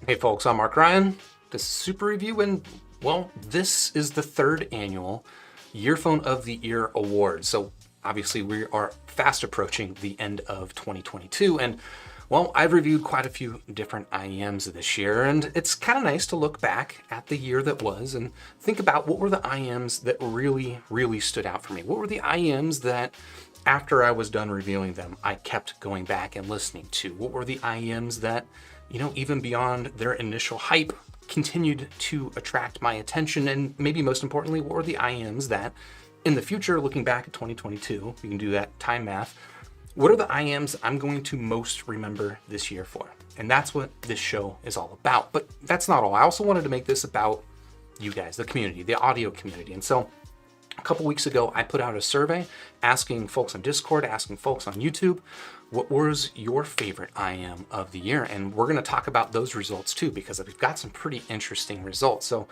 Hey folks, I'm Mark Ryan. This is Super Review, and well, this is the third annual Yearphone of the Year Award. So obviously we are fast approaching the end of 2022, and well, I've reviewed quite a few different IEMs this year, and it's kind of nice to look back at the year that was and think about what were the IEMs that really stood out for me. What were the IEMs that after I was done reviewing them, I kept going back and listening to? What were the IEMs that, even beyond their initial hype, continued to attract my attention? And maybe most importantly, what were the IEMs that in the future, looking back at 2022, you can do that time math, what are the IEMs I'm going to most remember this year for? And that's what this show is all about. But that's not all. I also wanted to make this about you guys, the community, the audio community. And so a couple weeks ago, I put out a survey asking folks on Discord, asking folks on YouTube, what was your favorite IEM of the year? And we're going to talk about those results too, because we've got some pretty interesting results. So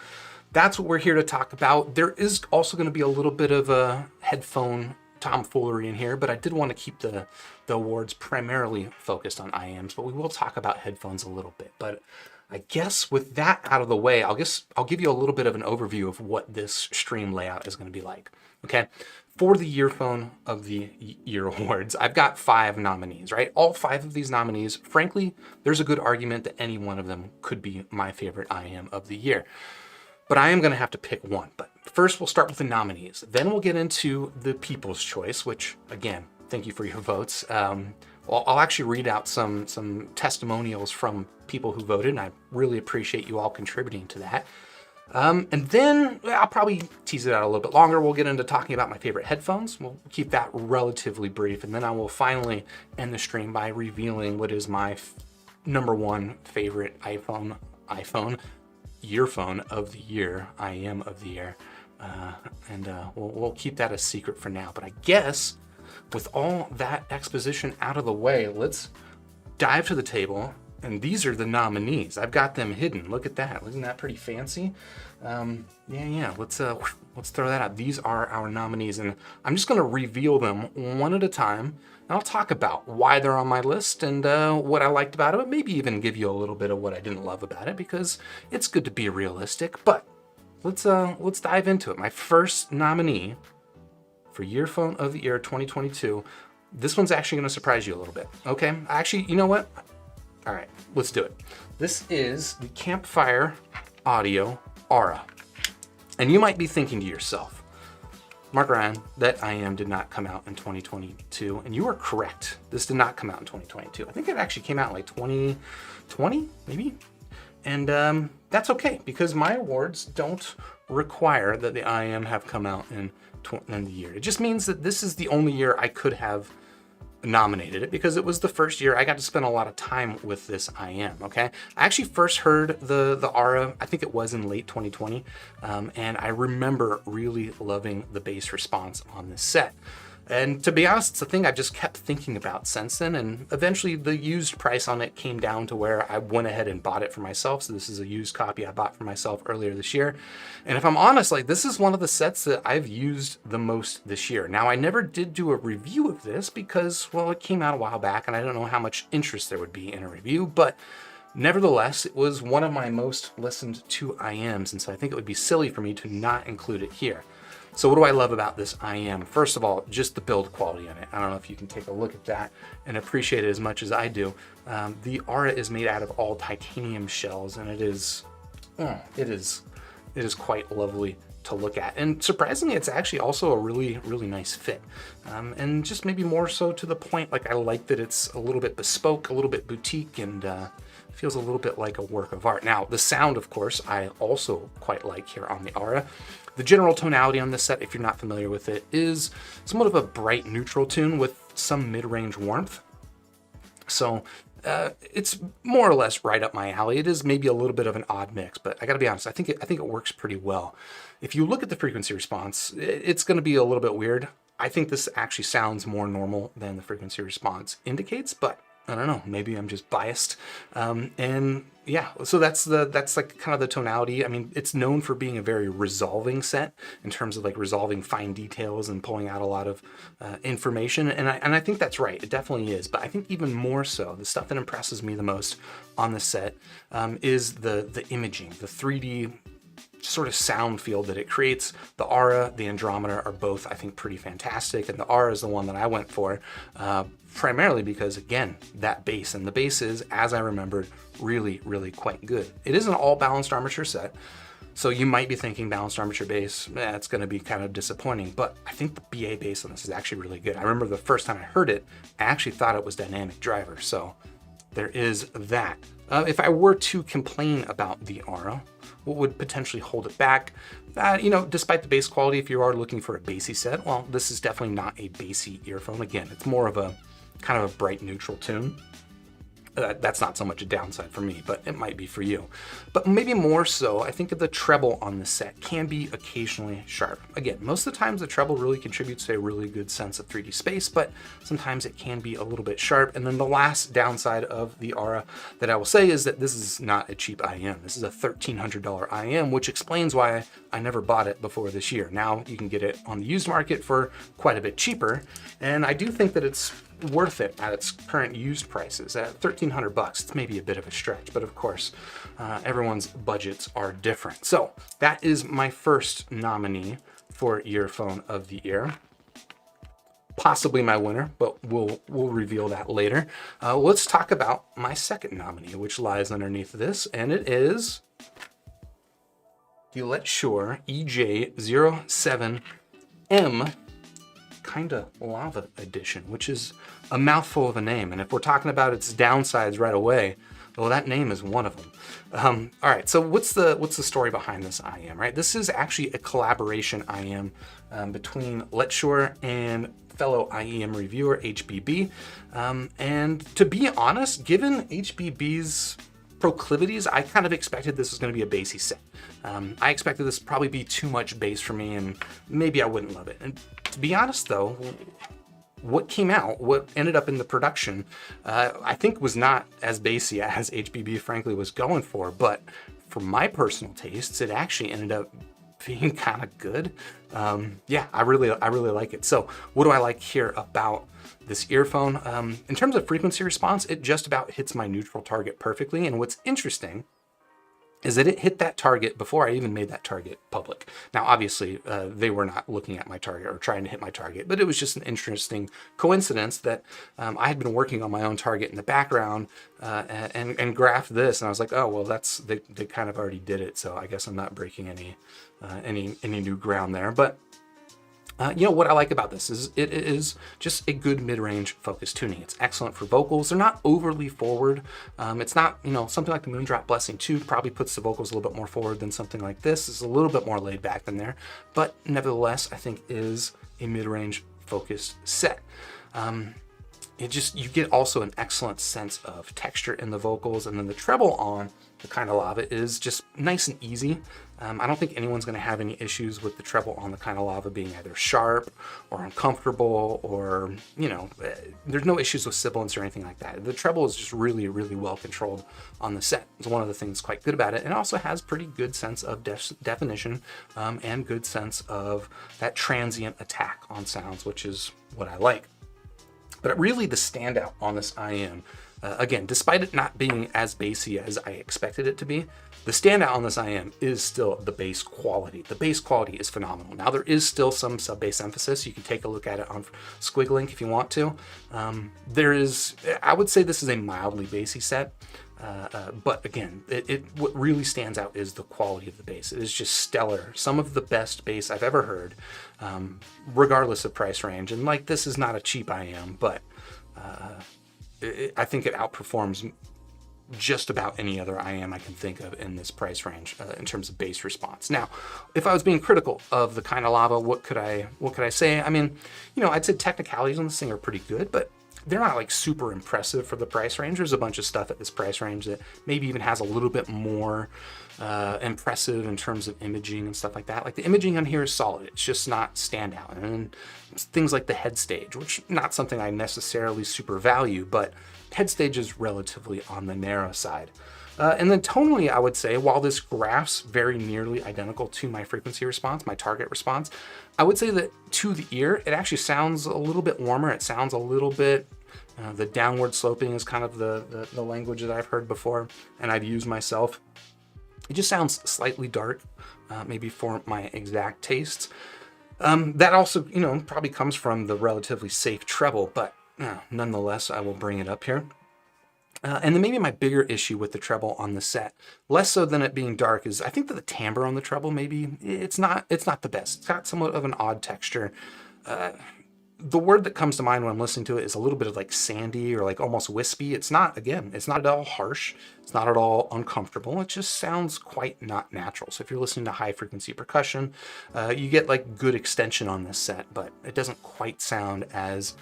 that's what we're here to talk about. There is also going to be a little bit of a headphone tomfoolery in here, but I did want to keep the awards primarily focused on IEMs, but we will talk about headphones a little bit. But I guess with that out of the way, I'll give you a little bit of an overview of what this stream layout is going to be like. Okay, for the Yearphone of the Year Awards, I've got 5 nominees, right? All 5 of these nominees, frankly, there's a good argument that any one of them could be my favorite IEM of the year. But I am going to have to pick one. But first, we'll start with the nominees. Then we'll get into the People's Choice, which, again, thank you for your votes. I'll actually read out some testimonials from people who voted, and I really appreciate you all contributing to that. And then I'll probably tease it out a little bit longer. We'll get into talking about my favorite headphones. We'll keep that relatively brief, and then I will finally end the stream by revealing what is my number 1 favorite iPhone Yearphone of the year, IEM of the year, and we'll keep that a secret for now. But I guess with all that exposition out of the way, let's dive to the table. And these are the nominees. I've got them hidden. Look at that. Isn't that pretty fancy? Yeah. Let's throw that out. These are our nominees, and I'm just going to reveal them one at a time. And I'll talk about why they're on my list and what I liked about it, but maybe even give you a little bit of what I didn't love about it, because it's good to be realistic. But let's dive into it. My first nominee for Yearphone of the Year 2022. This one's actually going to surprise you a little bit. Okay, actually, you know what? All right, let's do it. This is the Campfire Audio Aura. And you might be thinking to yourself, Mark Ryan, that IEM did not come out in 2022. And you are correct. This did not come out in 2022. I think it actually came out in like 2020, maybe? And that's okay, because my awards don't require that the IEM have come out in the year. It just means that this is the only year I could have nominated it, because it was the first year I got to spend a lot of time with this IEM. Okay, I actually first heard the Aura, I think it was in late 2020, and I remember really loving the bass response on this set. And to be honest, it's a thing I've just kept thinking about since then, and eventually the used price on it came down to where I went ahead and bought it for myself. So this is a used copy I bought for myself earlier this year. And if I'm honest, this is one of the sets that I've used the most this year. Now, I never did do a review of this because, well, it came out a while back and I don't know how much interest there would be in a review, but nevertheless, it was one of my most listened to IEMs, and so I think it would be silly for me to not include it here. So what do I love about this IEM? First of all, just the build quality in it. I don't know if you can take a look at that and appreciate it as much as I do. The Aura is made out of all titanium shells, and it is quite lovely to look at. And surprisingly, it's actually also a really nice fit. And just maybe more so to the point, I like that it's a little bit bespoke, a little bit boutique, and feels a little bit like a work of art. Now, the sound, of course, I also quite like here on the Aura. The general tonality on this set, if you're not familiar with it, is somewhat of a bright neutral tune with some mid-range warmth. So it's more or less right up my alley. It is maybe a little bit of an odd mix, but I gotta be honest, I think it works pretty well. If you look at the frequency response, it's gonna be a little bit weird. I think this actually sounds more normal than the frequency response indicates, but I don't know, maybe I'm just biased. And yeah, so that's like kind of the tonality. I mean, it's known for being a very resolving set in terms of like resolving fine details and pulling out a lot of information. And I think that's right. It definitely is. But I think even more so, the stuff that impresses me the most on the set is the imaging, the 3D sort of sound field that it creates. The Aura, the Andromeda are both, I think, pretty fantastic. And the Aura is the one that I went for, primarily because, again, that bass. And the bass is, as I remembered, really, really quite good. It is an all balanced armature set. So you might be thinking balanced armature bass, it's going to be kind of disappointing. But I think the BA bass on this is actually really good. I remember the first time I heard it, I actually thought it was dynamic driver. So there is that. If I were to complain about the Aura, what would potentially hold it back? Despite the bass quality, if you are looking for a bassy set, well, this is definitely not a bassy earphone. Again, it's more of a kind of a bright neutral tune. That's not so much a downside for me, but it might be for you. But maybe more so, I think that the treble on this set can be occasionally sharp. Again, most of the times the treble really contributes to a really good sense of 3D space, but sometimes it can be a little bit sharp. And then the last downside of the Aura that I will say is that this is not a cheap IEM. This is a $1,300 IEM, which explains why I never bought it before this year. Now you can get it on the used market for quite a bit cheaper. And I do think that it's worth it at its current used prices. At $1,300, it's maybe a bit of a stretch, but of course, everyone's budgets are different. So that is my first nominee for Yearphone of the Year. Possibly my winner, but we'll reveal that later. Let's talk about my second nominee, which lies underneath this, and it is the Let Shure EJ07M Kinda Lava Edition, which is a mouthful of a name. And if we're talking about its downsides right away, well, that name is one of them. All right, so what's the story behind this IEM, right? This is actually a collaboration IEM between Let Shure and fellow IEM reviewer HBB. And to be honest, given HBB's proclivities, I kind of expected this was going to be a bassy set. I expected this to probably be too much bass for me, and maybe I wouldn't love it. And to be honest, though, what came out, what ended up in the production, I think was not as bassy as HBB frankly was going for, but for my personal tastes, it actually ended up being kind of good. Yeah, I really like it. So what do I like here about this earphone? In terms of frequency response, it just about hits my neutral target perfectly. And what's interesting is that it hit that target before I even made that target public. Now, obviously, they were not looking at my target or trying to hit my target, but it was just an interesting coincidence that I had been working on my own target in the background and graphed this, and I was like, oh, well, they kind of already did it, so I guess I'm not breaking any new ground there. But what I like about this is it is just a good mid-range focused tuning. It's excellent for vocals. They're not overly forward. It's not, something like the Moondrop Blessing 2 probably puts the vocals a little bit more forward than something like this. It's a little bit more laid back than there, but nevertheless, I think is a mid-range focused set. You get also an excellent sense of texture in the vocals, and then the treble on the Kinda Lava is just nice and easy. I don't think anyone's going to have any issues with the treble on the Kinda Lava being either sharp or uncomfortable, or there's no issues with sibilance or anything like that. The treble is just really, really well controlled on the set. It's one of the things quite good about it, and it also has pretty good sense of definition and good sense of that transient attack on sounds, which is what I like. But really the standout on this IEM, again, despite it not being as bassy as I expected it to be, the standout on this IEM is still the bass quality. The bass quality is phenomenal. Now, there is still some sub-bass emphasis. You can take a look at it on Squiglink if you want to. I would say this is a mildly bassy set. But again, what really stands out is the quality of the bass. It is just stellar. Some of the best bass I've ever heard, regardless of price range. And this is not a cheap IEM, but I think it outperforms just about any other IEM I can think of in this price range in terms of bass response. Now, if I was being critical of the Kinda Lava, what could I say? I mean, I'd say technicalities on this thing are pretty good, but they're not super impressive for the price range. There's a bunch of stuff at this price range that maybe even has a little bit more impressive in terms of imaging and stuff like that. The imaging on here is solid. It's just not standout. And things like the head stage, which not something I necessarily super value, but head stage is relatively on the narrow side. And then tonally, I would say, while this graphs very nearly identical to my frequency response, my target response, I would say that to the ear, it actually sounds a little bit warmer. It sounds a little bit, the downward sloping is kind of the language that I've heard before and I've used myself. It just sounds slightly dark, maybe for my exact tastes. That also, probably comes from the relatively safe treble, but nonetheless, I will bring it up here. And then maybe my bigger issue with the treble on the set, less so than it being dark, is I think that the timbre on the treble, maybe it's not the best. It's got somewhat of an odd texture. The word that comes to mind when I'm listening to it is a little bit of like sandy or like almost wispy. It's not at all harsh. It's not at all uncomfortable. It just sounds quite not natural. So if you're listening to high frequency percussion, you get like good extension on this set, but it doesn't quite sound as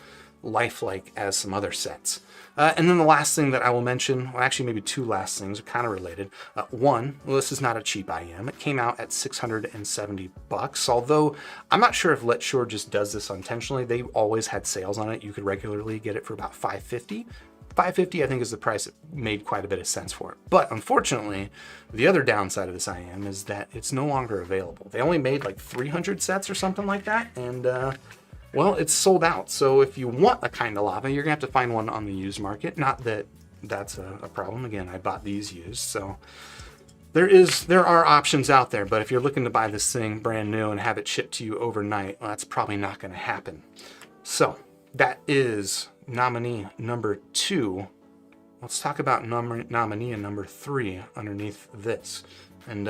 lifelike as some other sets. And then the last thing that I will mention, well, actually maybe two last things are kind of related. One, well, this is not a cheap IEM. It came out at $670, although I'm not sure if Let Shure just does this unintentionally. They always had sales on it. You could regularly get it for about $550. $550, I think, is the price that made quite a bit of sense for it. But unfortunately, the other downside of this IEM is that it's no longer available. They only made like 300 sets or something like that, and well, it's sold out. So if you want a kind of lava, you're gonna have to find one on the used market. Not that that's a problem. Again, I bought these used, so there are options out there. But if you're looking to buy this thing brand new and have it shipped to you overnight, well, that's probably not gonna happen. So that is nominee number 2. Let's talk about nominee number 3 underneath this. And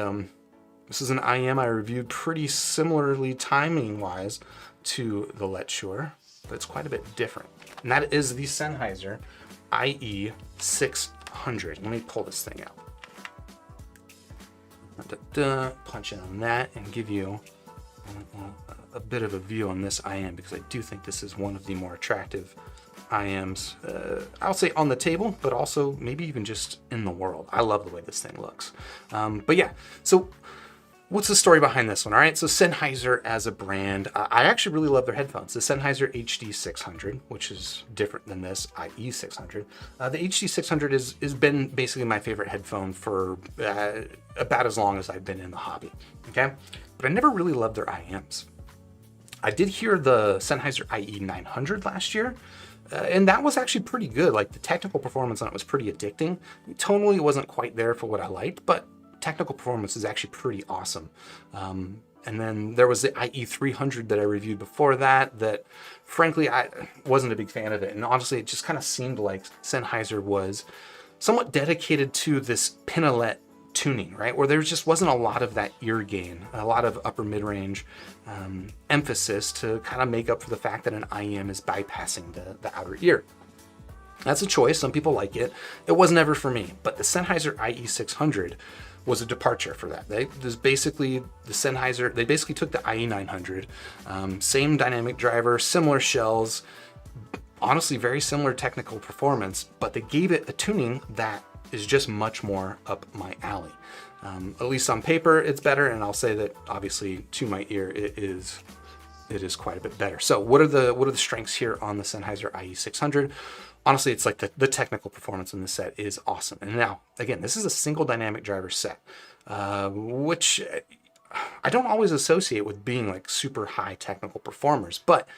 this is an IEM I reviewed pretty similarly timing-wise to the Let Shure, but it's quite a bit different. And that is the Sennheiser IE600. Let me pull this thing out. Punch in on that and give you a bit of a view on this IEM, because I do think this is one of the more attractive IEMs, I'll say on the table, but also maybe even just in the world. I love the way this thing looks. But yeah, so what's the story behind this one? All right, so Sennheiser as a brand, I actually really love their headphones. The Sennheiser HD600, which is different than this IE600. The HD600 has been basically my favorite headphone for about as long as I've been in the hobby, okay? But I never really loved their IEMs. I did hear the Sennheiser IE900 last year, and that was actually pretty good. Like, the technical performance on it was pretty addicting. Tonally, it wasn't quite there for what I liked, but technical performance is actually pretty awesome. And then there was the IE300 that I reviewed before that frankly, I wasn't a big fan of it. And honestly, it just kind of seemed like Sennheiser was somewhat dedicated to this pinolette tuning, right? Where there just wasn't a lot of that ear gain, a lot of upper mid-range emphasis to kind of make up for the fact that an IEM is bypassing the outer ear. That's a choice. Some people like it. It was never for me. But the Sennheiser IE600 was a departure for that. They basically took the IE900, same dynamic driver, similar shells, honestly very similar technical performance, but they gave it a tuning that is just much more up my alley. At least on paper, it's better, and I'll say that obviously to my ear, it is quite a bit better. So what are the strengths here on the Sennheiser IE600? Honestly, it's like the technical performance in the set is awesome. And now, again, this is a single dynamic driver set, which I don't always associate with being like super high technical performers, but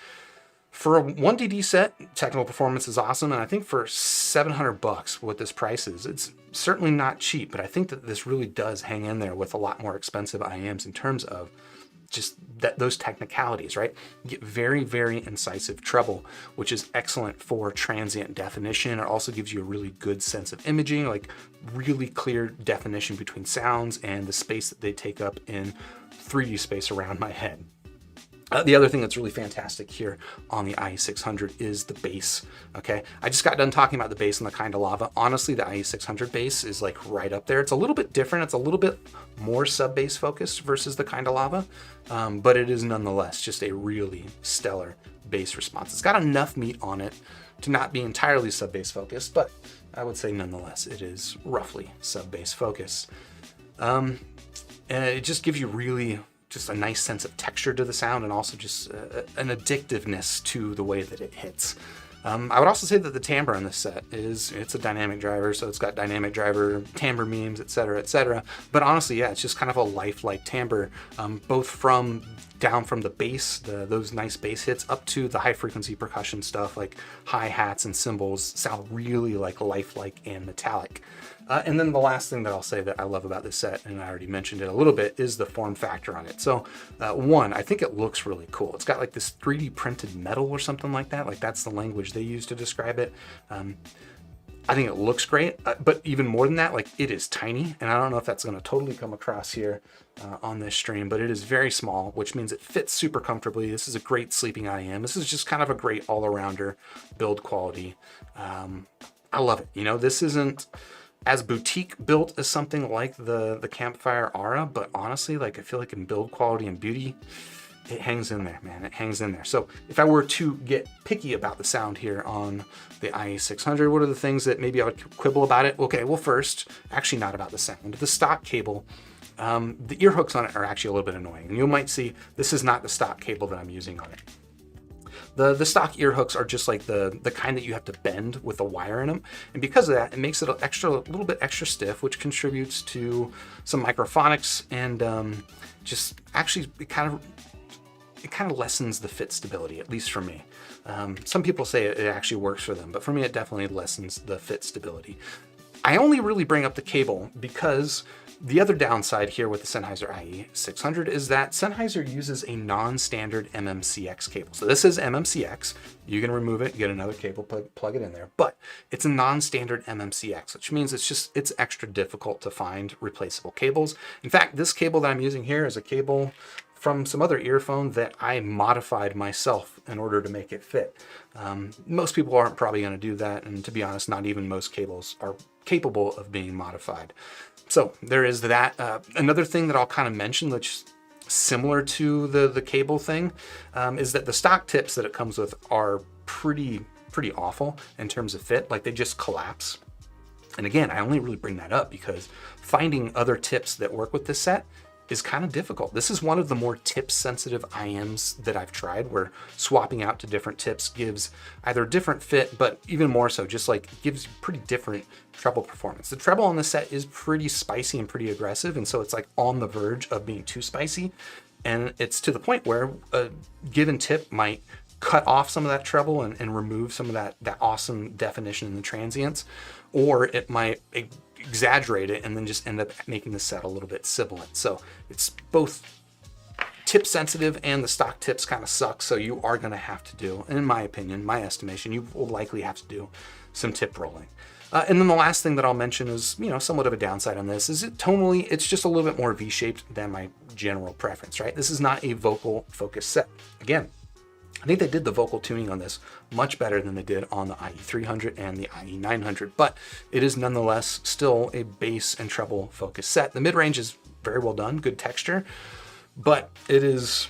for a 1DD set, technical performance is awesome. And I think for $700, what this price is, it's certainly not cheap, but I think that this really does hang in there with a lot more expensive IEMs in terms of just those technicalities, right? You get very, very incisive treble, which is excellent for transient definition. It also gives you a really good sense of imaging, like really clear definition between sounds and the space that they take up in 3D space around my head. The other thing that's really fantastic here on the IE600 is the bass, okay? I just got done talking about the bass and the Kinda Lava. Honestly, the IE600 bass is like right up there. It's a little bit different. It's a little bit more sub-bass focused versus the Kinda Lava, but it is nonetheless just a really stellar bass response. It's got enough meat on it to not be entirely sub-bass focused, but I would say nonetheless it is roughly sub-bass focused. And it just gives you really just a nice sense of texture to the sound, and also just an addictiveness to the way that it hits. I would also say that the timbre on this set it's a dynamic driver, so it's got dynamic driver, timbre memes, etc., etc. But honestly, yeah, it's just kind of a lifelike timbre, both from down from the bass, those nice bass hits, up to the high frequency percussion stuff like hi-hats and cymbals sound really like lifelike and metallic. And then the last thing that I'll say that I love about this set, and I already mentioned it a little bit, is the form factor on it. So one, I think it looks really cool. It's got like this 3D printed metal or something like that. Like that's the language they use to describe it. I think it looks great, but even more than that, like it is tiny. And I don't know if that's going to totally come across here on this stream, but it is very small, which means it fits super comfortably. This is a great sleeping IEM. This is just kind of a great all-arounder build quality. I love it. You know, this isn't as boutique built as something like the Campfire Aura, but honestly, like I feel like in build quality and beauty, it hangs in there, man. It hangs in there. So if I were to get picky about the sound here on the IE600, what are the things that maybe I would quibble about it? Okay, well first, actually not about the sound. The stock cable, the ear hooks on it are actually a little bit annoying. And you might see this is not the stock cable that I'm using on it. The stock ear hooks are just like the kind that you have to bend with a wire in them. And because of that, it makes it a little bit extra stiff, which contributes to some microphonics and just actually it kind of lessens the fit stability, at least for me. Some people say it actually works for them, but for me, it definitely lessens the fit stability. I only really bring up the cable because the other downside here with the Sennheiser IE600 is that Sennheiser uses a non-standard MMCX cable. So this is MMCX. You can remove it, get another cable, plug it in there, but it's a non-standard MMCX, which means it's extra difficult to find replaceable cables. In fact, this cable that I'm using here is a cable from some other earphone that I modified myself in order to make it fit. Most people aren't probably going to do that, and to be honest, not even most cables are capable of being modified. So there is that. Another thing that I'll kind of mention that's similar to the cable thing is that the stock tips that it comes with are pretty awful in terms of fit. Like they just collapse. And again, I only really bring that up because finding other tips that work with this set is kind of difficult. This is one of the more tip sensitive IEMs that I've tried, where swapping out to different tips gives either a different fit, but even more so, just like gives pretty different treble performance. The treble on this set is pretty spicy and pretty aggressive, and so it's like on the verge of being too spicy. And it's to the point where a given tip might cut off some of that treble and remove some of that awesome definition in the transients, or it might exaggerate it and then just end up making the set a little bit sibilant. So it's both tip sensitive and the stock tips kind of suck. So you are going to have to do, in my opinion, my estimation, you will likely have to do some tip rolling. And then the last thing that I'll mention is, you know, somewhat of a downside on this is tonally, it's just a little bit more V-shaped than my general preference, right? This is not a vocal focused set. Again, I think they did the vocal tuning on this much better than they did on the IE300 and the IE900, but it is nonetheless still a bass and treble focused set. The mid-range is very well done, good texture, but it is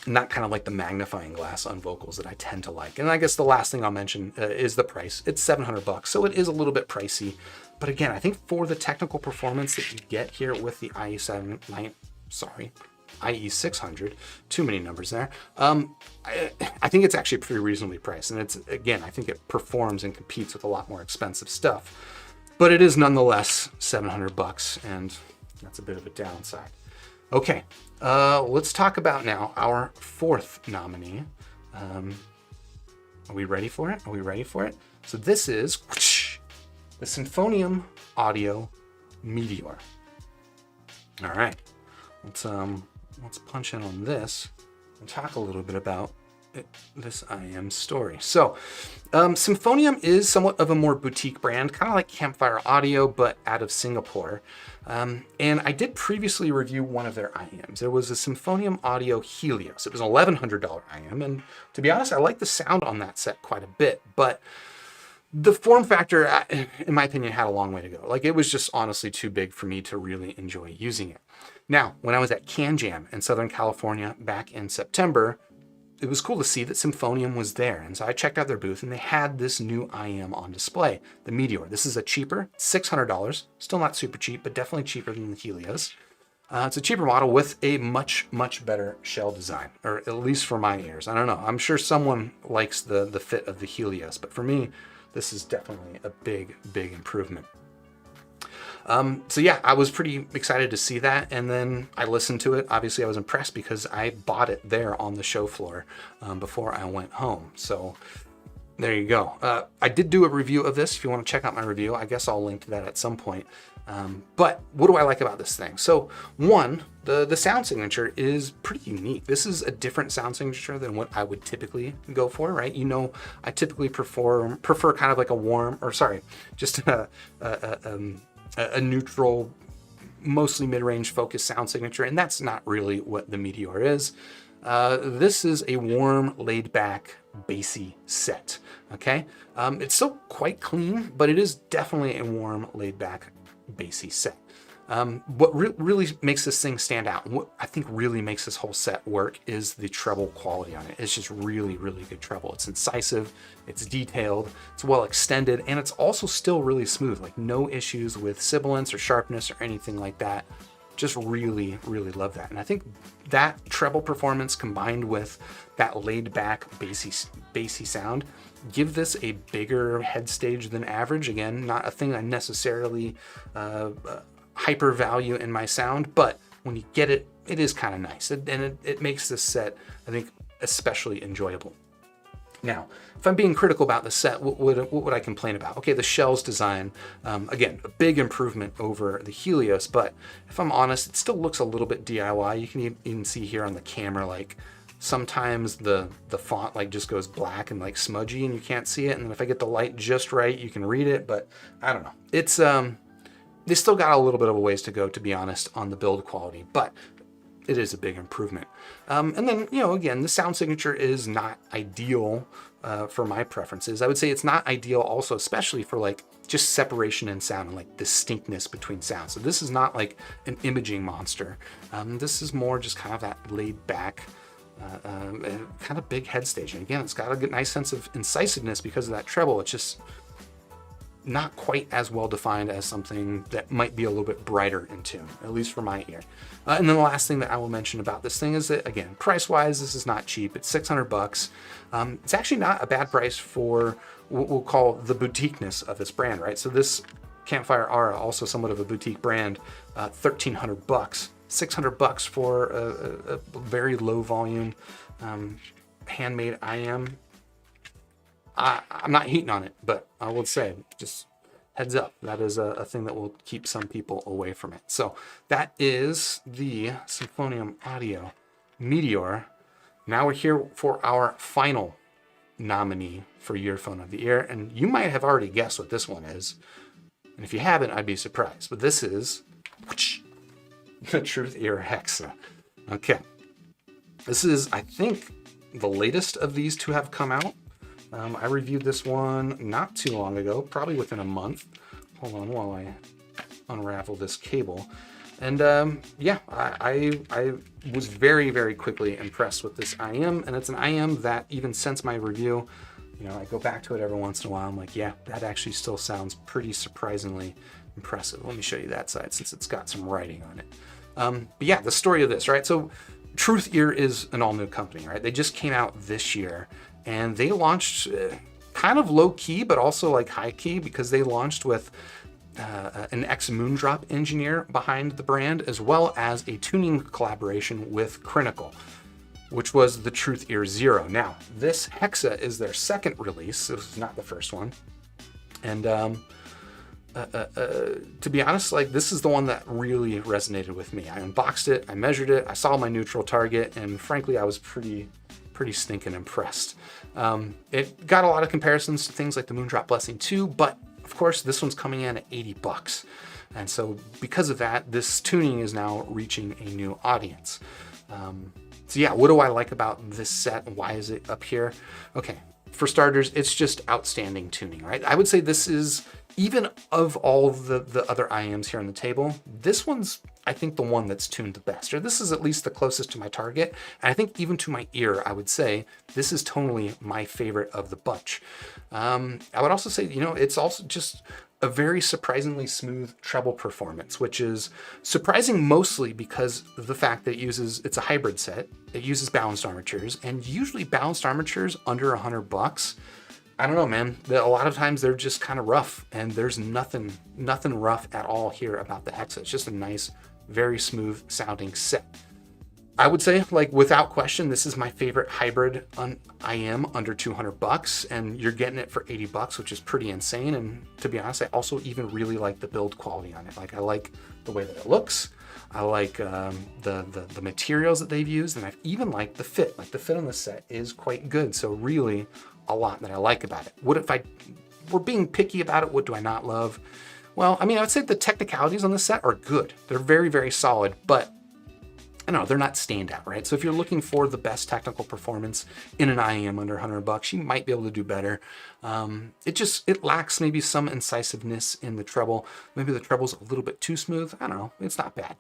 not kind of like the magnifying glass on vocals that I tend to like. And I guess the last thing I'll mention is the price. It's $700, so it is a little bit pricey. But again, I think for the technical performance that you get here with the IE600, too many numbers there. I think it's actually pretty reasonably priced. And it's, again, I think it performs and competes with a lot more expensive stuff. But it is nonetheless $700, and that's a bit of a downside. Okay, let's talk about now our fourth nominee. Are we ready for it? Are we ready for it? So this is the Symphonium Audio Meteor. All right, let's punch in on this and talk a little bit about this IEM story. So Symphonium is somewhat of a more boutique brand, kind of like Campfire Audio, but out of Singapore. And I did previously review one of their IEMs. There was a Symphonium Audio Helios. It was an $1,100 IEM, and to be honest, I like the sound on that set quite a bit, but the form factor, in my opinion, had a long way to go. Like, it was just honestly too big for me to really enjoy using it. Now, when I was at Can Jam in Southern California back in September, it was cool to see that Symphonium was there. And so I checked out their booth, and they had this new IEM on display, the Meteor. This is a cheaper, $600, still not super cheap, but definitely cheaper than the Helios. It's a cheaper model with a much, much better shell design, or at least for my ears. I don't know. I'm sure someone likes the fit of the Helios, but for me, this is definitely a big, big improvement. So yeah, I was pretty excited to see that, and then I listened to it. Obviously, I was impressed because I bought it there on the show floor before I went home. So there you go. I did do a review of this. If you want to check out my review, I guess I'll link to that at some point. But what do I like about this thing? So one, the sound signature is pretty unique. This is a different sound signature than what I would typically go for, right? You know, I typically prefer kind of like a warm, or sorry, just a neutral, mostly mid-range focused sound signature, and that's not really what the Meteor is. This is a warm, laid-back, bassy set, okay? It's still quite clean, but it is definitely a warm, laid-back, bassy set. What really makes this thing stand out, and what I think really makes this whole set work, is the treble quality on it. It's just really, really good treble. It's incisive, it's detailed, it's well extended, and it's also still really smooth. Like no issues with sibilance or sharpness or anything like that. Just really, really love that. And I think that treble performance combined with that laid back bassy sound give this a bigger head stage than average. Again, not a thing I necessarily hyper value in my sound, but when you get it, it is kind of nice. And it makes this set, I think, especially enjoyable. Now, if I'm being critical about the set, what would I complain about? Okay, the shell's design, again, a big improvement over the Helios, but if I'm honest, it still looks a little bit DIY. You can even see here on the camera, like sometimes the font like just goes black and like smudgy and you can't see it. And then if I get the light just right, you can read it, but I don't know. It's, they still got a little bit of a ways to go, to be honest, on the build quality, but it is a big improvement. And then, you know, again, the sound signature is not ideal for my preferences. I would say it's not ideal also, especially for like just separation in sound and like distinctness between sounds. So this is not like an imaging monster. This is more just kind of that laid back, kind of big head stage. And again, it's got a good, nice sense of incisiveness because of that treble. It's just not quite as well defined as something that might be a little bit brighter in tune, at least for my ear. And then the last thing that I will mention about this thing is that, again, price-wise, this is not cheap. It's $600. It's actually not a bad price for what we'll call the boutiqueness of this brand, right? So this Campfire Aura, also somewhat of a boutique brand, $1,300, $600 for a very low volume handmade IEM. I'm not hating on it, but I would say, just heads up, that is a thing that will keep some people away from it. So that is the Symphonium Audio Meteor. Now we're here for our final nominee for Yearphone of the Year, and you might have already guessed what this one is. And if you haven't, I'd be surprised. But this is the Truth Ear Hexa. Okay. This is, I think, the latest of these to have come out. I reviewed this one not too long ago, probably within a month. Hold on while I unravel this cable. And yeah, I was very, very quickly impressed with this IEM, and it's an IEM that even since my review, you know, I go back to it every once in a while. I'm like, yeah, that actually still sounds pretty surprisingly impressive. Let me show you that side since it's got some writing on it. But yeah, the story of this, right? So Truth Ear is an all-new company, right? They just came out this year. And they launched kind of low key, but also like high key, because they launched with an ex-Moondrop engineer behind the brand, as well as a tuning collaboration with Critical, which was the Truth Ear Zero. Now, this Hexa is their second release. This is not the first one. And to be honest, like this is the one that really resonated with me. I unboxed it, I measured it, I saw my neutral target, and frankly, I was pretty stinking impressed. It got a lot of comparisons to things like the Moondrop Blessing 2, but of course this one's coming in at $80. And so because of that, this tuning is now reaching a new audience. So yeah, what do I like about this set and why is it up here? Okay, for starters, it's just outstanding tuning, right? I would say this is, even of all the other IEMs here on the table, this one's, I think, the one that's tuned the best, or this is at least the closest to my target. And I think even to my ear, I would say this is tonally my favorite of the bunch. I would also say, you know, it's also just a very surprisingly smooth treble performance, which is surprising mostly because of the fact that it's a hybrid set. It uses balanced armatures, and usually balanced armatures under $100. I don't know, man. A lot of times they're just kind of rough, and there's nothing rough at all here about the Hexa. It's just a nice, very smooth sounding set. I would say, like, without question, this is my favorite hybrid IEM under $200, and you're getting it for $80, which is pretty insane. And to be honest, I also even really like the build quality on it. Like, I like the way that it looks. I like the materials that they've used, and I even like the fit. Like, the fit on the set is quite good. So really, a lot that I like about it. If I were being picky about it, what do I not love? Well, I mean, I would say the technicalities on the set are good. They're very, very solid, but I don't know, they're not standout, right? So if you're looking for the best technical performance in an IEM under $100, you might be able to do better. It lacks maybe some incisiveness in the treble. Maybe the treble's a little bit too smooth. I don't know, it's not bad.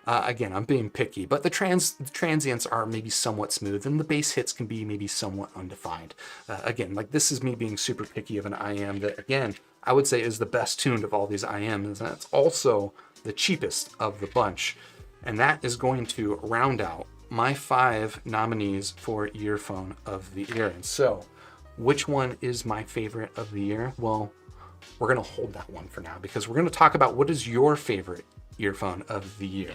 Again, I'm being picky, but the transients are maybe somewhat smooth, and the bass hits can be maybe somewhat undefined. Again, like, this is me being super picky of an IEM that, again, I would say is the best tuned of all these IEMs, and it's also the cheapest of the bunch. And that is going to round out my 5 nominees for Yearphone of the Year. And so, which one is my favorite of the year? Well, we're going to hold that one for now, because we're going to talk about what is your favorite Yearphone of the year.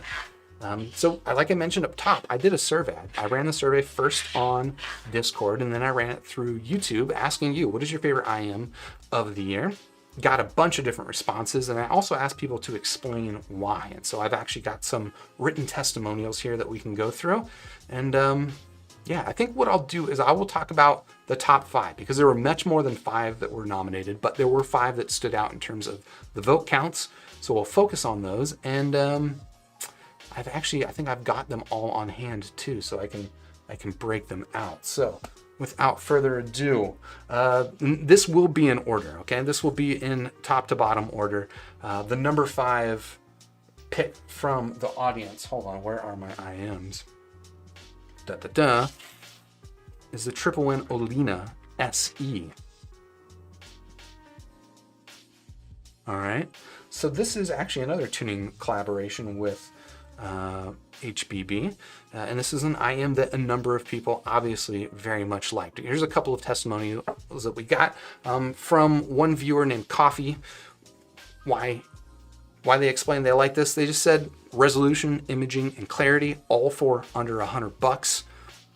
So, like I mentioned up top, I did a survey. I ran the survey first on Discord, and then I ran it through YouTube, asking you, what is your favorite IEM of the year? Got a bunch of different responses, and I also asked people to explain why. And so I've actually got some written testimonials here that we can go through. And yeah, I think what I'll do is I will talk about the top 5, because there were much more than 5 that were nominated, but there were 5 that stood out in terms of the vote counts. So we'll focus on those. And I think I've got them all on hand too, so I can break them out. So without further ado, this will be in order, okay? This will be in top to bottom order. The number 5 pick from the audience, hold on, where are my IEMs? Is the Triple Win Olina SE. All right, so this is actually another tuning collaboration with HBB, and this is an IEM that a number of people obviously very much liked. Here's a couple of testimonials that we got from one viewer named Coffee. Why they explained they like this? They just said resolution, imaging, and clarity, all for under $100.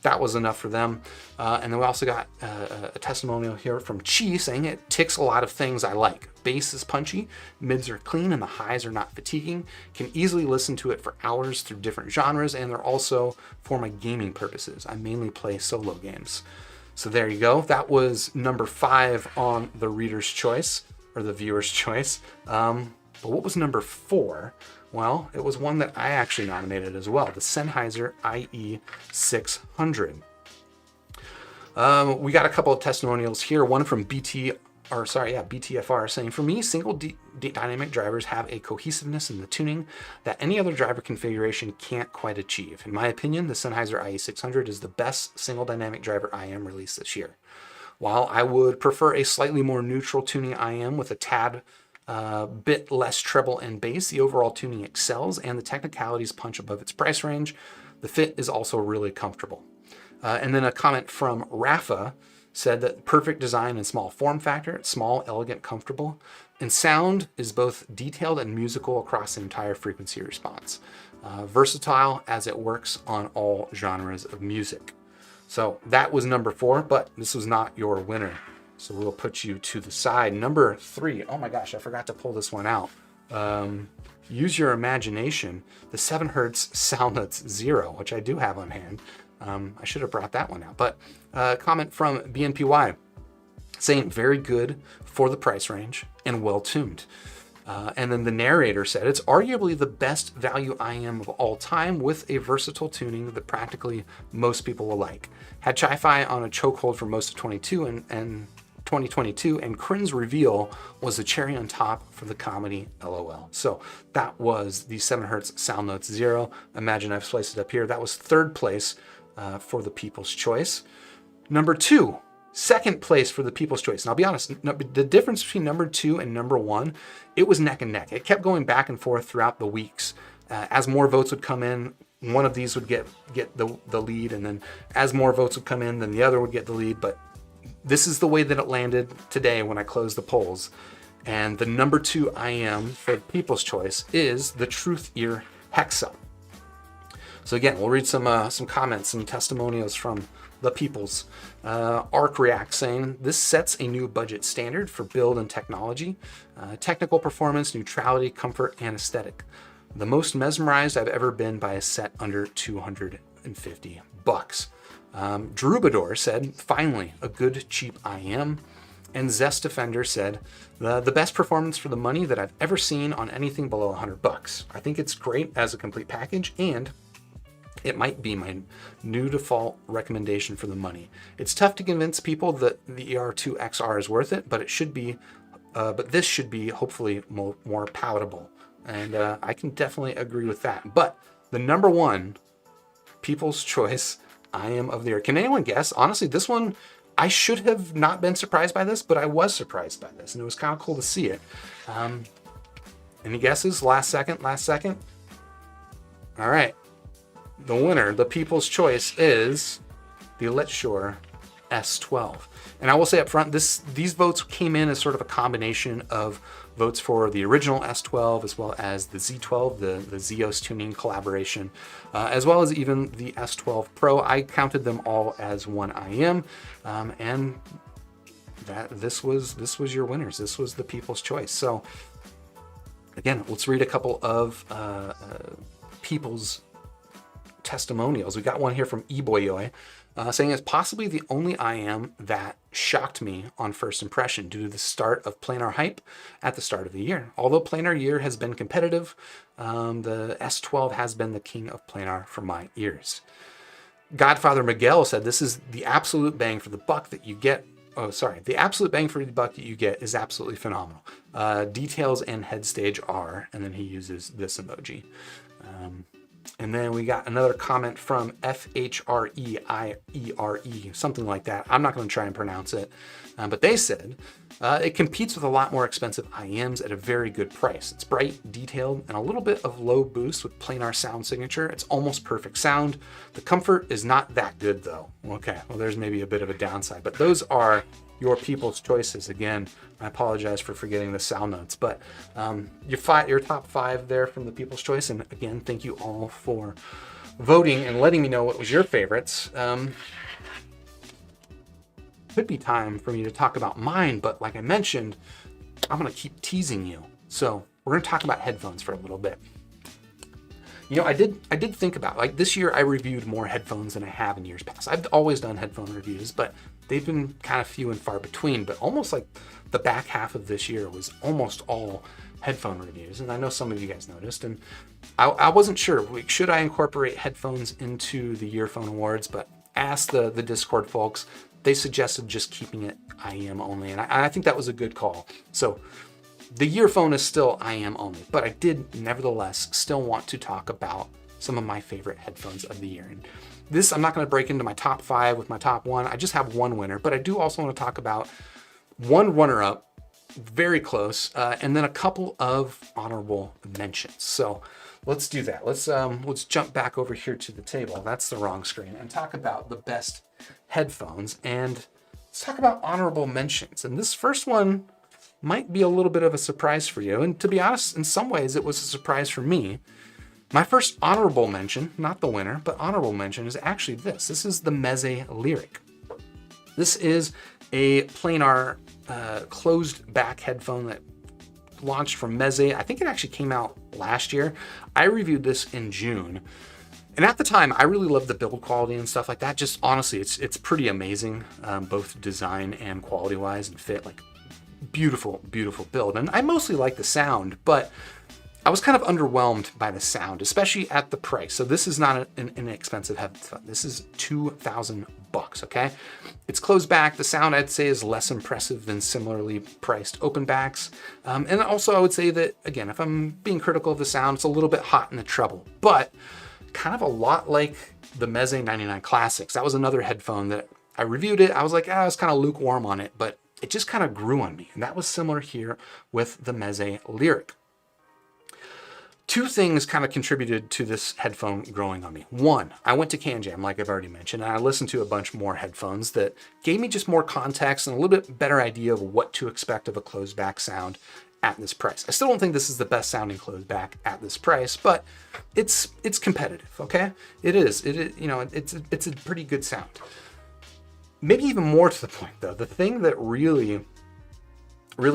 That was enough for them. And then we also got a testimonial here from Chi saying it ticks a lot of things I like. Bass is punchy, mids are clean, and the highs are not fatiguing. Can easily listen to it for hours through different genres, and they're also for my gaming purposes. I mainly play solo games. So there you go. That was number 5 on the reader's choice, or the viewer's choice. But what was number 4? Well, it was one that I actually nominated as well, the Sennheiser IE600. We got a couple of testimonials here. One from BTFR saying, for me, single dynamic drivers have a cohesiveness in the tuning that any other driver configuration can't quite achieve. In my opinion, the Sennheiser IE600 is the best single dynamic driver IEM released this year. While I would prefer a slightly more neutral tuning IEM with a tad bit less treble and bass, the overall tuning excels and the technicalities punch above its price range. The fit is also really comfortable. And then a comment from Rafa said that perfect design and small form factor, small, elegant, comfortable, and sound is both detailed and musical across the entire frequency response. Versatile as it works on all genres of music. So that was number 4, but this was not your winner. So we'll put you to the side. Number 3, oh my gosh, I forgot to pull this one out. Use your imagination. The 7 Hz Soundnuts Zero, which I do have on hand. I should have brought that one out. But comment from BNPY saying very good for the price range and well tuned. And then the narrator said it's arguably the best value IEM of all time with a versatile tuning that practically most people will like. Had Chi-Fi on a chokehold for most of 2022, and Crin's reveal was the cherry on top for the comedy LOL. So that was the 7 Hz Soundnotes Zero. Imagine I've sliced it up here. That was 3rd place for the People's Choice. Number 2, Second place for the People's Choice. And I'll be honest, the difference between number 2 and number 1, it was neck and neck. It kept going back and forth throughout the weeks. As more votes would come in, one of these would get the lead, and then as more votes would come in, then the other would get the lead. But this is the way that it landed today when I closed the polls. And the number 2 IEM for People's Choice is the Truth Ear Hexa. So again, we'll read some comments, some testimonials from the peoples. Arc React saying, this sets a new budget standard for build and technology, technical performance, neutrality, comfort, and aesthetic. The most mesmerized I've ever been by a set under $250. Drubador said, finally, a good cheap IEM. And Zest Defender said, the best performance for the money that I've ever seen on anything below $100. I think it's great as a complete package, and it might be my new default recommendation for the money. It's tough to convince people that the ER2 XR is worth it, but it should be, but this should be hopefully more palatable. And I can definitely agree with that. But the number 1 People's Choice IEM of the year. Can anyone guess? Honestly, this one, I should have not been surprised by this, but I was surprised by this, and it was kind of cool to see it. Any guesses? Last second? All right. The winner, the People's Choice, is the Letshore S12. And I will say up front, these votes came in as sort of a combination of votes for the original S12 as well as the Z12, the Zeos tuning collaboration, as well as even the S12 Pro. I counted them all as one IEM, and this was your winners. This was the People's Choice. So again, let's read a couple of people's testimonials. We got one here from eBoyoy saying it's possibly the only IEM that shocked me on first impression due to the start of planar hype at the start of the year. Although planar year has been competitive, the S12 has been the king of planar for my ears. Godfather Miguel said this is the absolute bang for the buck that you get. Oh, sorry. The absolute bang for the buck that you get is absolutely phenomenal. Details and head stage are, and then he uses this emoji. And then we got another comment from FHREIERE, something like that. I'm not going to try and pronounce it. But they said, it competes with a lot more expensive IEMs at a very good price. It's bright, detailed, and a little bit of low boost with planar sound signature. It's almost perfect sound. The comfort is not that good though. Okay, well there's maybe a bit of a downside, but those are your People's Choices. Again, I apologize for forgetting the sound notes, but your top 5 there from the People's Choice. And again, thank you all for voting and letting me know what was your favorites. Could be time for me to talk about mine, but like I mentioned, I'm going to keep teasing you. So we're going to talk about headphones for a little bit. You know, I did think about, like, this year I reviewed more headphones than I have in years past. I've always done headphone reviews, but they've been kind of few and far between. But almost like the back half of this year was almost all headphone reviews. And I know some of you guys noticed, and I wasn't sure, should I incorporate headphones into the Yearphone Awards, but asked the Discord folks. They suggested just keeping it IEM only, and I think that was a good call. So the Yearphone is still IEM only, but I did nevertheless still want to talk about some of my favorite headphones of the year. And this, I'm not going to break into my top 5 with my top 1. I just have one winner, but I do also want to talk about one runner-up, very close, and then a couple of honorable mentions. So let's do that. Let's jump back over here to the table. That's the wrong screen, and talk about the best headphones, and let's talk about honorable mentions. And this first one might be a little bit of a surprise for you. And to be honest, in some ways it was a surprise for me. My first honorable mention, not the winner, but honorable mention, is actually this. This is the Meze Lyric. This is a planar closed back headphone that launched from Meze. I think it actually came out last year. I reviewed this in June. And at the time, I really loved the build quality and stuff like that. Just honestly, it's pretty amazing, both design and quality-wise and fit. Like, beautiful, beautiful build. And I mostly like the sound, but I was kind of underwhelmed by the sound, especially at the price. So this is not an inexpensive headphone. This is $2,000, okay? It's closed back. The sound, I'd say, is less impressive than similarly priced open backs. And also, I would say that, again, if I'm being critical of the sound, it's a little bit hot in the treble, but kind of a lot like the Meze 99 Classics. That was another headphone that I reviewed it. I was like, I was kind of lukewarm on it, but it just kind of grew on me. And that was similar here with the Meze Lyric. Two things kind of contributed to this headphone growing on me. One, I went to CanJam, like I've already mentioned, and I listened to a bunch more headphones that gave me just more context and a little bit better idea of what to expect of a closed back sound at this price. I still don't think this is the best sounding closed back at this price, but it's competitive, okay? It is, you know, it's a pretty good sound. Maybe even more to the point though, the thing that really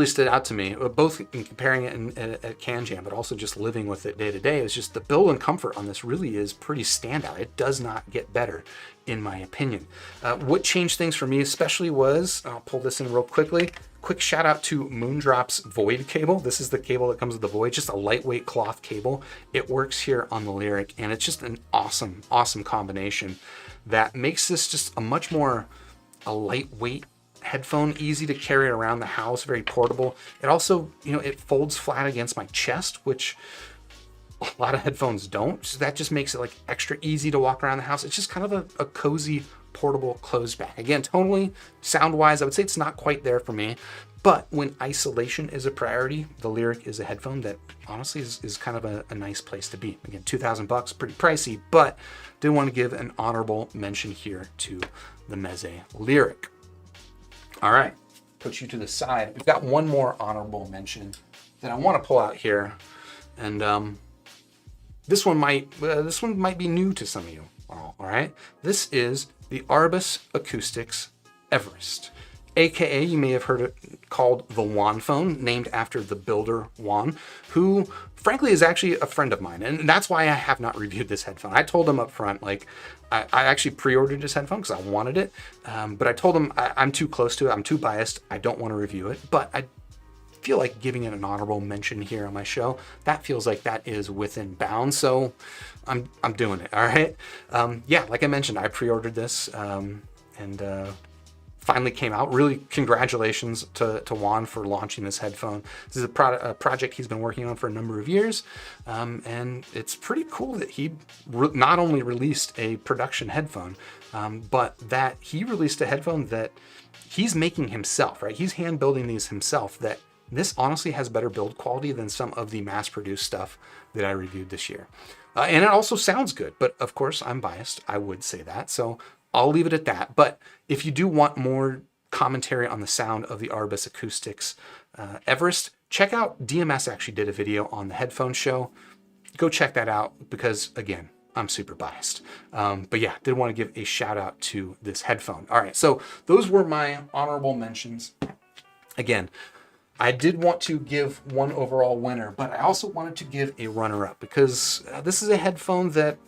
stood out to me, both in comparing it at CanJam, but also just living with it day to day, is just the build and comfort on this really is pretty standout. It does not get better, in my opinion. What changed things for me especially was, I'll pull this in real quickly, quick shout out to Moondrop's Void cable. This is the cable that comes with the Void, just a lightweight cloth cable. It works here on the Lyric, and it's just an awesome, awesome combination that makes this just a lightweight headphone, easy to carry around the house, very portable. It also, you know, it folds flat against my chest, which a lot of headphones don't. So that just makes it like extra easy to walk around the house. It's just kind of a cozy, portable closed back. Again, tonally, sound-wise, I would say it's not quite there for me. But when isolation is a priority, the Lyric is a headphone that honestly is kind of a nice place to be. Again, $2,000, pretty pricey, but did want to give an honorable mention here to the Meze Lyric. All right, put you to the side. We've got one more honorable mention that I want to pull out here, and this one might be new to some of you. All right, this is the Arbus Acoustics Everest, aka you may have heard it called the Juan phone, named after the builder Juan, who frankly is actually a friend of mine, and that's why I have not reviewed this headphone. I told him up front, like, I actually pre-ordered this headphone because I wanted it, but I told him I'm too close to it, I'm too biased, I don't want to review it, but I feel like giving it an honorable mention here on my show. That feels like that is within bounds, so I'm doing it, all right? Yeah, like I mentioned, I pre-ordered this, and finally came out. Really, congratulations to Juan for launching this headphone. This is a project he's been working on for a number of years, and it's pretty cool that he not only released a production headphone, but that he released a headphone that he's making himself, right? He's hand building these himself, that this honestly has better build quality than some of the mass-produced stuff that I reviewed this year. And it also sounds good, but of course I'm biased, I would say that, so I'll leave it at that. But if you do want more commentary on the sound of the Arbus Acoustics Everest, check out DMS actually did a video on the headphone show. Go check that out because, again, I'm super biased. But yeah, did want to give a shout out to this headphone. All right, so those were my honorable mentions. Again, I did want to give one overall winner, but I also wanted to give a runner-up because this is a headphone that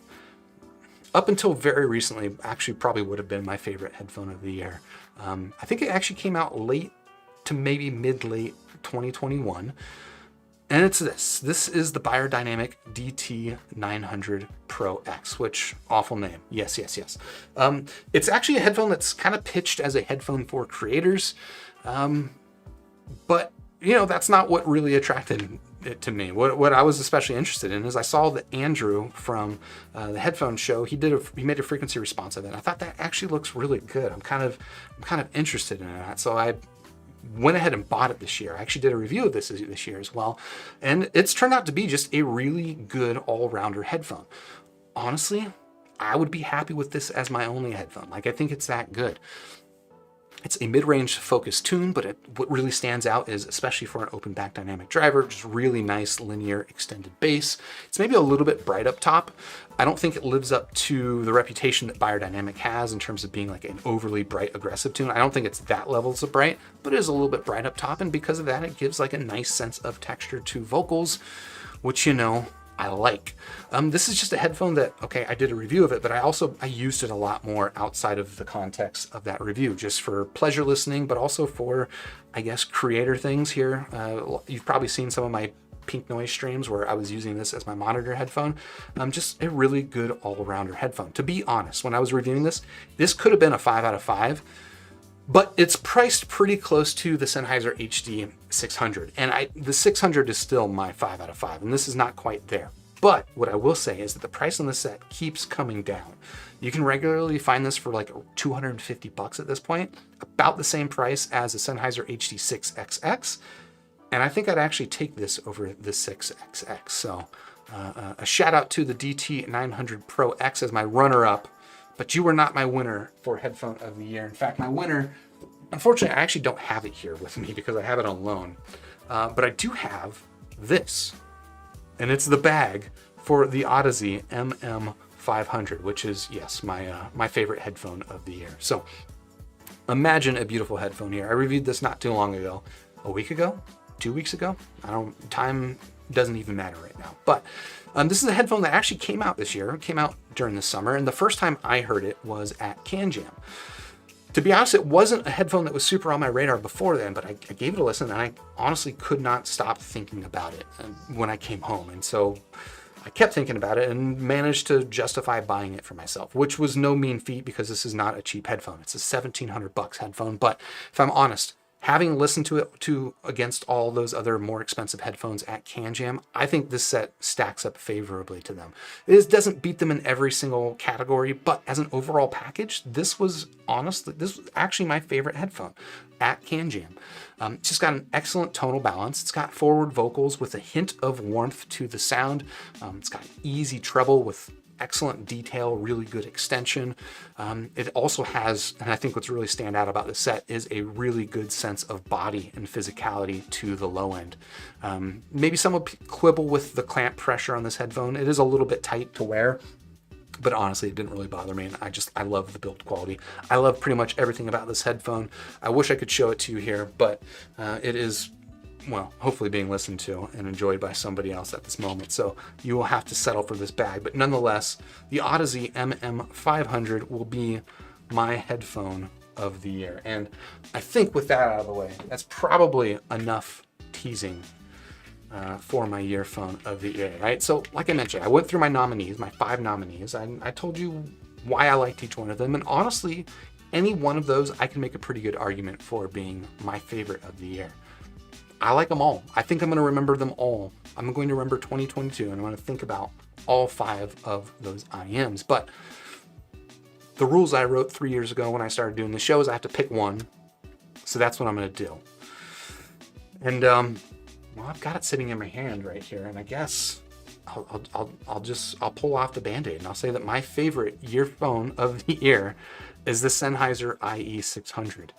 up until very recently, actually probably would have been my favorite headphone of the year. I think it actually came out late to maybe mid-late 2021. And it's this. This is the Beyerdynamic DT900 Pro X, which, awful name. Yes, yes, yes. It's actually a headphone that's kind of pitched as a headphone for creators. But, you know, that's not what really attracted it to me. What I was especially interested in is I saw that Andrew from the headphone show, he made a frequency response of it. I thought that actually looks really good. I'm kind of interested in that. So I went ahead and bought it this year. I actually did a review of this year as well. And it's turned out to be just a really good all-rounder headphone. Honestly, I would be happy with this as my only headphone. Like, I think it's that good. It's a mid-range focused tune, but what really stands out is, especially for an open back dynamic driver, just really nice linear extended bass. It's maybe a little bit bright up top. I don't think it lives up to the reputation that Beyerdynamic has in terms of being like an overly bright, aggressive tune. I don't think it's that levels of bright, but it is a little bit bright up top, and because of that, it gives like a nice sense of texture to vocals, which, you know, I like. This is just a headphone that, okay, I did a review of it, but I used it a lot more outside of the context of that review, just for pleasure listening, but also for, I guess, creator things here. You've probably seen some of my Pink Noise streams where I was using this as my monitor headphone. Just a really good all-rounder headphone. To be honest, when I was reviewing this could have been a 5 out of 5. But it's priced pretty close to the Sennheiser HD 600. And the 600 is still my 5 out of 5, and this is not quite there. But what I will say is that the price on the set keeps coming down. You can regularly find this for like $250 at this point, about the same price as the Sennheiser HD6XX. And I think I'd actually take this over the 6XX. So a shout out to the DT900 Pro X as my runner-up, but you were not my winner for headphone of the year. In fact, my winner, unfortunately, I actually don't have it here with me because I have it on loan. But I do have this, and it's the bag for the Odyssey MM500, which is, yes, my favorite headphone of the year. So imagine a beautiful headphone here. I reviewed this not too long ago, a week ago, 2 weeks ago. Time doesn't even matter right now. But this is a headphone that actually came out this year. It came out during the summer, and the first time I heard it was at Can Jam. To be honest, it wasn't a headphone that was super on my radar before then, but I gave it a listen, and I honestly could not stop thinking about it when I came home. And so I kept thinking about it and managed to justify buying it for myself, which was no mean feat because this is not a cheap headphone. It's a $1,700 headphone. But if I'm honest, having listened to it against all those other more expensive headphones at Can Jam, I think this set stacks up favorably to them. It doesn't beat them in every single category, but as an overall package, this was actually my favorite headphone at Can Jam. It's just got an excellent tonal balance. It's got forward vocals with a hint of warmth to the sound. It's got easy treble with excellent detail, really good extension. It also has, and I think what's really stand out about the set is a really good sense of body and physicality to the low end. Maybe some would quibble with the clamp pressure on this headphone. It is a little bit tight to wear, but honestly, it didn't really bother me. And I love the build quality. I love pretty much everything about this headphone. I wish I could show it to you here, but it is, well, hopefully being listened to and enjoyed by somebody else at this moment. So you will have to settle for this bag. But nonetheless, the Odyssey MM500 will be my headphone of the year. And I think with that out of the way, that's probably enough teasing for my Yearphone of the year, right? So like I mentioned, I went through my nominees, my 5 nominees. I told you why I liked each one of them. And honestly, any one of those, I can make a pretty good argument for being my favorite of the year. I like them all. I think I'm going to remember them all. I'm going to remember 2022, and I'm going to think about all 5 of those IEMs. But the rules I wrote 3 years ago when I started doing the show is I have to pick one. So that's what I'm going to do. And well, I've got it sitting in my hand right here, and I guess I'll pull off the Band-Aid, and I'll say that my favorite Yearphone of the year is the Sennheiser IE600.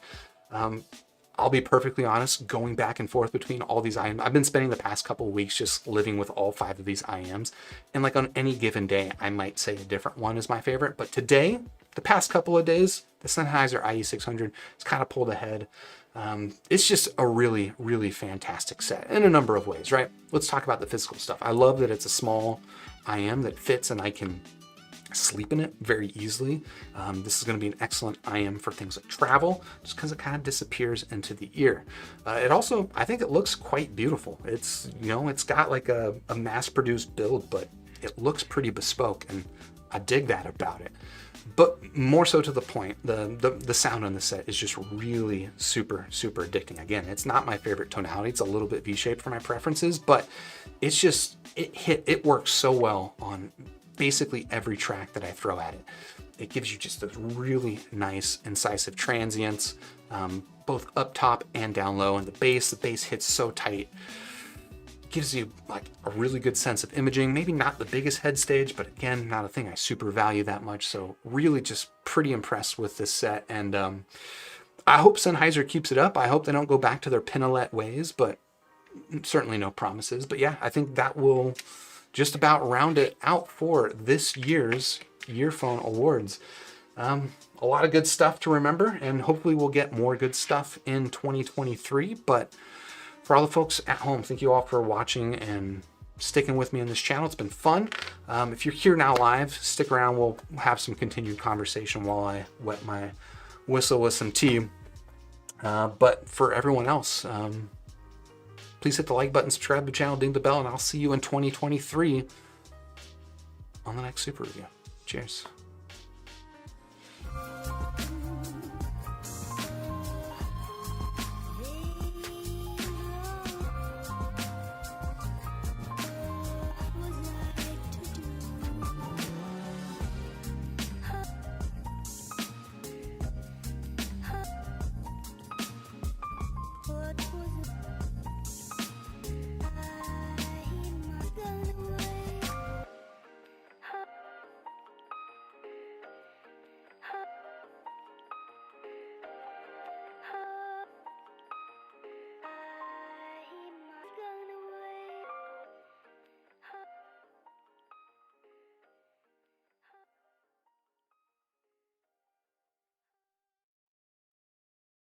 I'll be perfectly honest, going back and forth between all these IEMs. I've been spending the past couple of weeks just living with all 5 of these IEMs. And like on any given day, I might say a different one is my favorite. But today, the past couple of days, the Sennheiser IE600 has kind of pulled ahead. It's just a really, really fantastic set in a number of ways, right? Let's talk about the physical stuff. I love that it's a small IEM that fits and I can sleep in it very easily. This is going to be an excellent IEM for things like travel, just because it kind of disappears into the ear. It also, I think it looks quite beautiful. It's, it's got like a mass-produced build, but it looks pretty bespoke, and I dig that about it. But more so to the point, the sound on the set is just really super, super addicting. Again, it's not my favorite tonality. It's a little bit V-shaped for my preferences, but it's just, it works so well on basically every track that I throw at it. It gives you just those really nice, incisive transients, both up top and down low. And the bass hits so tight. Gives you like a really good sense of imaging. Maybe not the biggest head stage, but again, not a thing I super value that much. So really just pretty impressed with this set. And I hope Sennheiser keeps it up. I hope they don't go back to their Pinolette ways, but certainly no promises. But yeah, I think that will just about round it out for this year's Yearphone Awards. A lot of good stuff to remember, and hopefully we'll get more good stuff in 2023. But for all the folks at home, thank you all for watching and sticking with me on this channel. It's been fun. If you're here now live, stick around. We'll have some continued conversation while I wet my whistle with some tea. But for everyone else, please hit the like button, subscribe to the channel, ding the bell, and I'll see you in 2023 on the next Super Review. Cheers.